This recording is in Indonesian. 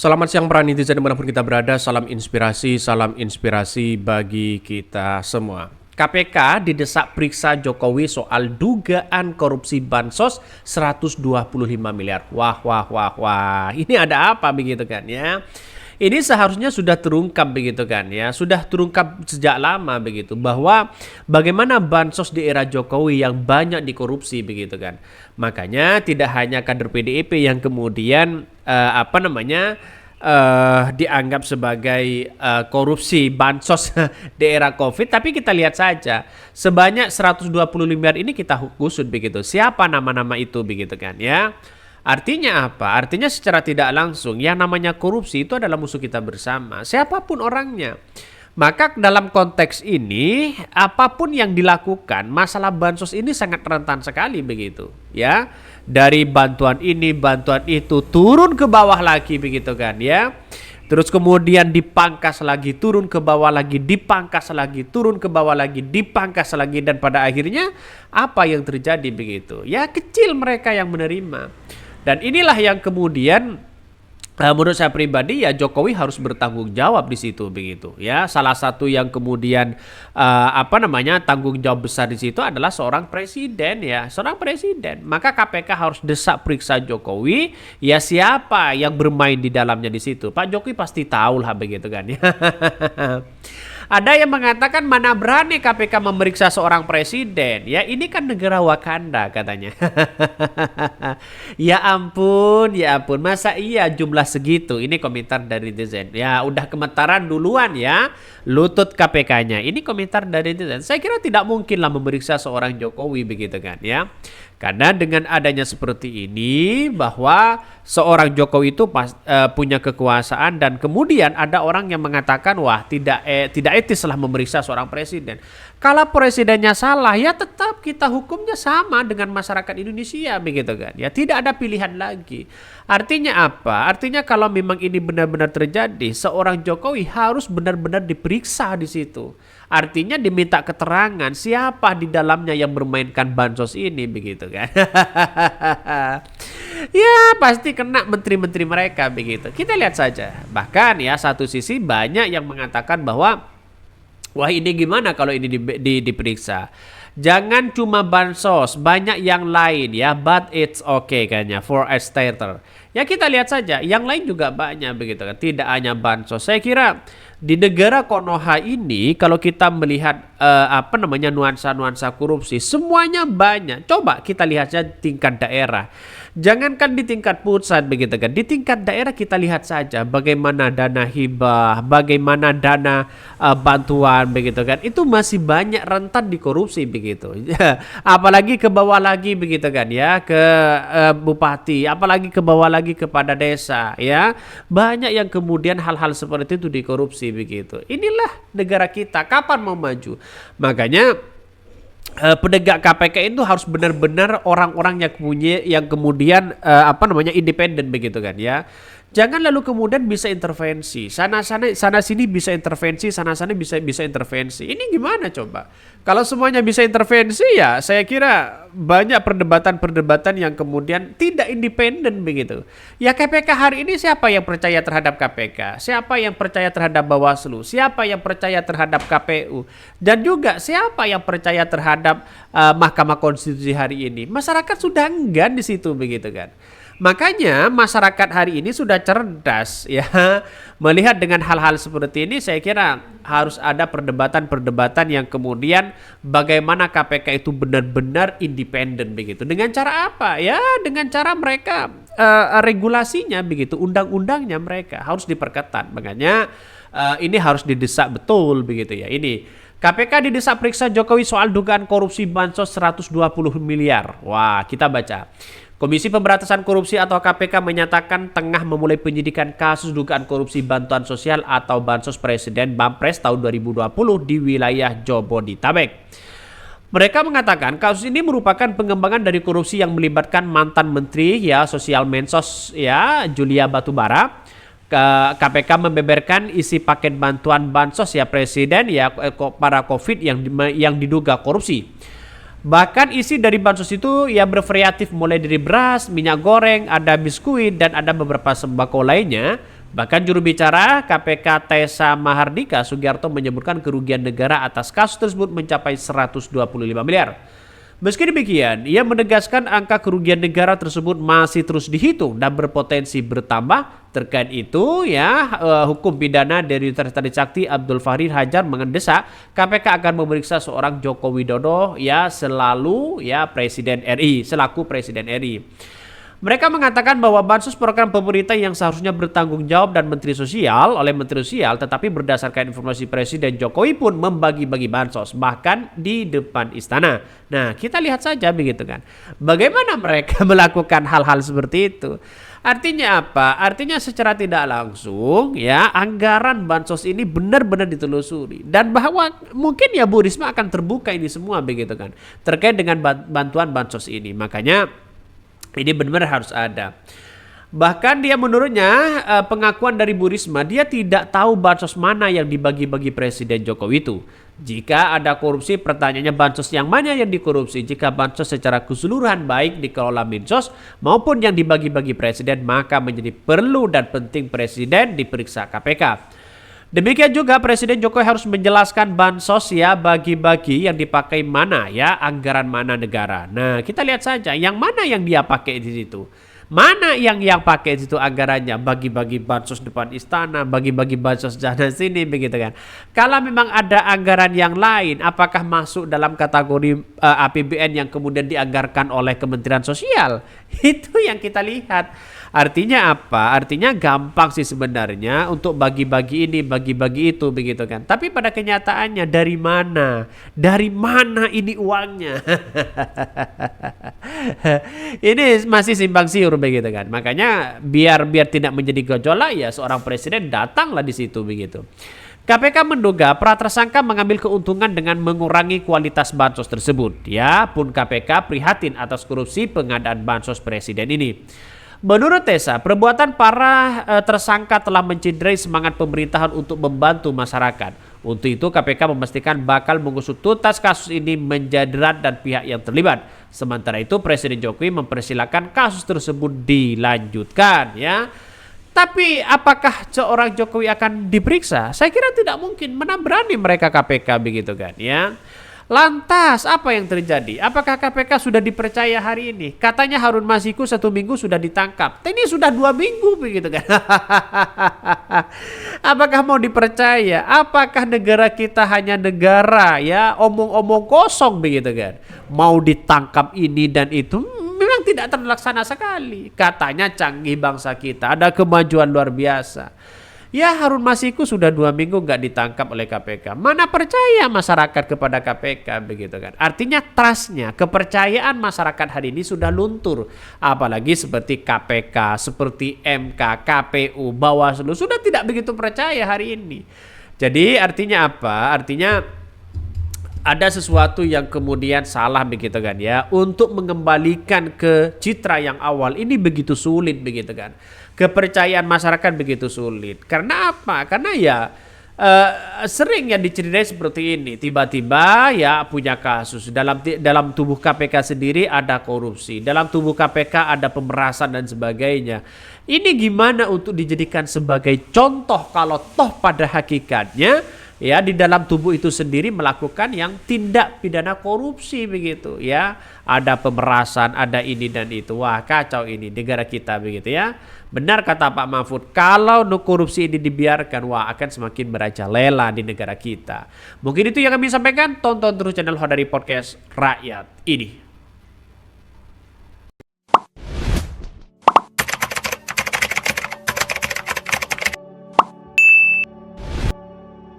Selamat siang para netizen dimanapun kita berada, salam inspirasi bagi kita semua. KPK didesak periksa Jokowi soal dugaan korupsi Bansos 125 miliar. Wah, ini ada apa begitu kan ya? Ini seharusnya sudah terungkap begitu kan ya, sudah terungkap sejak lama begitu bahwa bagaimana bansos di era Jokowi yang banyak dikorupsi begitu kan. Makanya tidak hanya kader PDIP yang kemudian dianggap sebagai korupsi bansos di era Covid, tapi kita lihat saja sebanyak 125 miliar ini kita gusut begitu. Siapa nama-nama itu begitu kan ya? Artinya apa? Artinya secara tidak langsung yang namanya korupsi itu adalah musuh kita bersama, siapapun orangnya. Maka dalam konteks ini apapun yang dilakukan, masalah bansos ini sangat rentan sekali begitu, ya. Dari bantuan ini, bantuan itu turun ke bawah lagi begitu kan, ya. Terus kemudian dipangkas lagi, turun ke bawah lagi, dipangkas lagi, turun ke bawah lagi, dipangkas lagi, dan pada akhirnya apa yang terjadi begitu? Ya kecil mereka yang menerima. Dan inilah yang kemudian menurut saya pribadi ya Jokowi harus bertanggung jawab di situ begitu ya. Salah satu yang kemudian tanggung jawab besar di situ adalah seorang presiden ya, seorang presiden. Maka KPK harus desak periksa Jokowi ya, siapa yang bermain di dalamnya di situ. Pak Jokowi pasti tahu lah begitu kan ya. Ada yang mengatakan mana berani KPK memeriksa seorang presiden. Ya ini kan negara Wakanda katanya. Ya ampun. Masa iya jumlah segitu? Ini komentar dari netizen. Ya udah gemetaran duluan ya. Lutut KPK-nya. Ini komentar dari netizen. Saya kira tidak mungkin lah memeriksa seorang Jokowi begitu kan ya. Karena dengan adanya seperti ini bahwa seorang Jokowi itu punya kekuasaan dan kemudian ada orang yang mengatakan wah tidak etis lah memeriksa seorang presiden. Kalau presidennya salah ya tetap kita hukumnya sama dengan masyarakat Indonesia begitu kan. Ya tidak ada pilihan lagi. Artinya apa? Artinya kalau memang ini benar-benar terjadi, seorang Jokowi harus benar-benar diperiksa di situ. Artinya diminta keterangan siapa di dalamnya yang bermainkan bansos ini begitu kan. Ya pasti kena menteri-menteri mereka begitu. Kita lihat saja. Bahkan ya satu sisi banyak yang mengatakan bahwa wah ini gimana kalau ini diperiksa. Jangan cuma bansos, banyak yang lain ya, but it's okay kayaknya for a starter. Ya kita lihat saja, yang lain juga banyak begitu kan, tidak hanya bansos. Saya kira di negara Konoha ini kalau kita melihat nuansa-nuansa korupsi semuanya banyak. Coba kita lihat saja tingkat daerah. Jangankan di tingkat pusat begitu kan, di tingkat daerah kita lihat saja bagaimana dana hibah, bagaimana dana bantuan begitu kan, itu masih banyak rentan dikorupsi begitu. Apalagi ke bawah lagi begitu kan ya, ke bupati, apalagi ke bawah lagi kepada desa ya. Banyak yang kemudian hal-hal seperti itu dikorupsi begitu. Inilah negara kita, kapan mau maju? Makanya penegak KPK itu harus benar-benar orang-orang yang kemudian independen begitu kan ya. Jangan lalu kemudian bisa intervensi sana sini bisa intervensi, sana bisa intervensi. Ini gimana coba? Kalau semuanya bisa intervensi ya saya kira banyak perdebatan yang kemudian tidak independen begitu. Ya KPK hari ini siapa yang percaya terhadap KPK? Siapa yang percaya terhadap Bawaslu? Siapa yang percaya terhadap KPU? Dan juga siapa yang percaya terhadap Mahkamah Konstitusi hari ini? Masyarakat sudah enggan di situ begitu kan. Makanya masyarakat hari ini sudah cerdas ya, melihat dengan hal-hal seperti ini. Saya kira harus ada perdebatan yang kemudian bagaimana KPK itu benar-benar independen begitu. Dengan cara apa? Ya dengan cara mereka regulasinya begitu, undang-undangnya mereka harus diperketat. Makanya ini harus didesak betul begitu ya. Ini KPK didesak periksa Jokowi soal dugaan korupsi bansos 120 miliar. Wah, kita baca. Komisi Pemberantasan Korupsi atau KPK menyatakan tengah memulai penyidikan kasus dugaan korupsi bantuan sosial atau bansos Presiden Bampres tahun 2020 di wilayah Jabodetabek. Mereka mengatakan kasus ini merupakan pengembangan dari korupsi yang melibatkan mantan menteri ya sosial Mensos ya Julia Batubara. KPK membeberkan isi paket bantuan bansos ya Presiden ya para Covid yang diduga korupsi. Bahkan isi dari bansos itu ya bervariatif mulai dari beras, minyak goreng, ada biskuit dan ada beberapa sembako lainnya. Bahkan juru bicara KPK Tessa Mahardika Sugiarto menyebutkan kerugian negara atas kasus tersebut mencapai 125 miliar. Meski demikian, ia menegaskan angka kerugian negara tersebut masih terus dihitung dan berpotensi bertambah. Terkait itu, hukum pidana dari Trisakti Abdul Fahri Hajar mendesak KPK akan memeriksa seorang Joko Widodo selaku Presiden RI. Mereka mengatakan bahwa bansos program pemerintah yang seharusnya bertanggung jawab oleh Menteri Sosial, tetapi berdasarkan informasi Presiden Jokowi pun membagi-bagi bansos bahkan di depan istana. Nah, kita lihat saja begitu kan. Bagaimana mereka melakukan hal-hal seperti itu? Artinya apa? Artinya secara tidak langsung anggaran bansos ini benar-benar ditelusuri dan bahwa mungkin Bu Risma akan terbuka ini semua begitu kan terkait dengan bantuan bansos ini. Makanya ini benar-benar harus ada. Bahkan menurutnya pengakuan dari Bu Risma, dia tidak tahu bansos mana yang dibagi-bagi Presiden Jokowi itu. Jika ada korupsi, pertanyaannya bansos yang mana yang dikorupsi. Jika bansos secara keseluruhan baik dikelola Minsos maupun yang dibagi-bagi Presiden, maka menjadi perlu dan penting Presiden diperiksa KPK. Demikian juga Presiden Jokowi harus menjelaskan bansos bagi-bagi yang dipakai mana anggaran mana negara. Nah, kita lihat saja yang mana yang dia pakai di situ. Mana yang pakai di situ anggarannya, bagi-bagi bansos depan istana, bagi-bagi bansos sana sini begitu kan. Kalau memang ada anggaran yang lain, apakah masuk dalam kategori APBN yang kemudian dianggarkan oleh Kementerian Sosial? Itu yang kita lihat. Artinya apa? Artinya gampang sih sebenarnya untuk bagi-bagi ini, bagi-bagi itu begitu kan. Tapi pada kenyataannya dari mana? Dari mana ini uangnya? Ini masih simpang siur begitu kan. Makanya biar tidak menjadi gejolak seorang presiden datanglah di situ begitu. KPK menduga para tersangka mengambil keuntungan dengan mengurangi kualitas bansos tersebut. Pun KPK prihatin atas korupsi pengadaan bansos presiden ini. Menurut Tessa, perbuatan para tersangka telah mencederai semangat pemerintahan untuk membantu masyarakat. Untuk itu KPK memastikan bakal mengusut tuntas kasus ini menjerat dan pihak yang terlibat. Sementara itu Presiden Jokowi mempersilahkan kasus tersebut dilanjutkan Tapi apakah seorang Jokowi akan diperiksa? Saya kira tidak mungkin, mana berani mereka KPK begitu kan Lantas apa yang terjadi? Apakah KPK sudah dipercaya hari ini? Katanya Harun Masiku 1 minggu sudah ditangkap. Ini sudah 2 minggu begitu kan? Apakah mau dipercaya? Apakah negara kita hanya negara omong-omong kosong begitu kan? Mau ditangkap ini dan itu memang tidak terlaksana sekali. Katanya canggih bangsa kita, ada kemajuan luar biasa. Harun Masiku sudah 2 minggu nggak ditangkap oleh KPK. Mana percaya masyarakat kepada KPK begitu kan? Artinya trustnya, kepercayaan masyarakat hari ini sudah luntur. Apalagi seperti KPK, seperti MK, KPU, Bawaslu sudah tidak begitu percaya hari ini. Jadi artinya apa? Artinya ada sesuatu yang kemudian salah begitu kan untuk mengembalikan ke citra yang awal ini begitu sulit begitu kan. Kepercayaan masyarakat begitu sulit. Karena apa? Karena sering diceritai seperti ini. Tiba-tiba punya kasus. Dalam tubuh KPK sendiri ada korupsi. Dalam tubuh KPK ada pemerasan dan sebagainya. Ini gimana untuk dijadikan sebagai contoh kalau toh pada hakikatnya di dalam tubuh itu sendiri melakukan yang tindak pidana korupsi begitu ada pemerasan, ada ini dan itu. Wah, kacau ini negara kita begitu Benar kata Pak Mahfud, kalau korupsi ini dibiarkan akan semakin merajalela di negara kita. Mungkin itu yang kami sampaikan. Tonton terus channel Hodari Podcast Rakyat ini.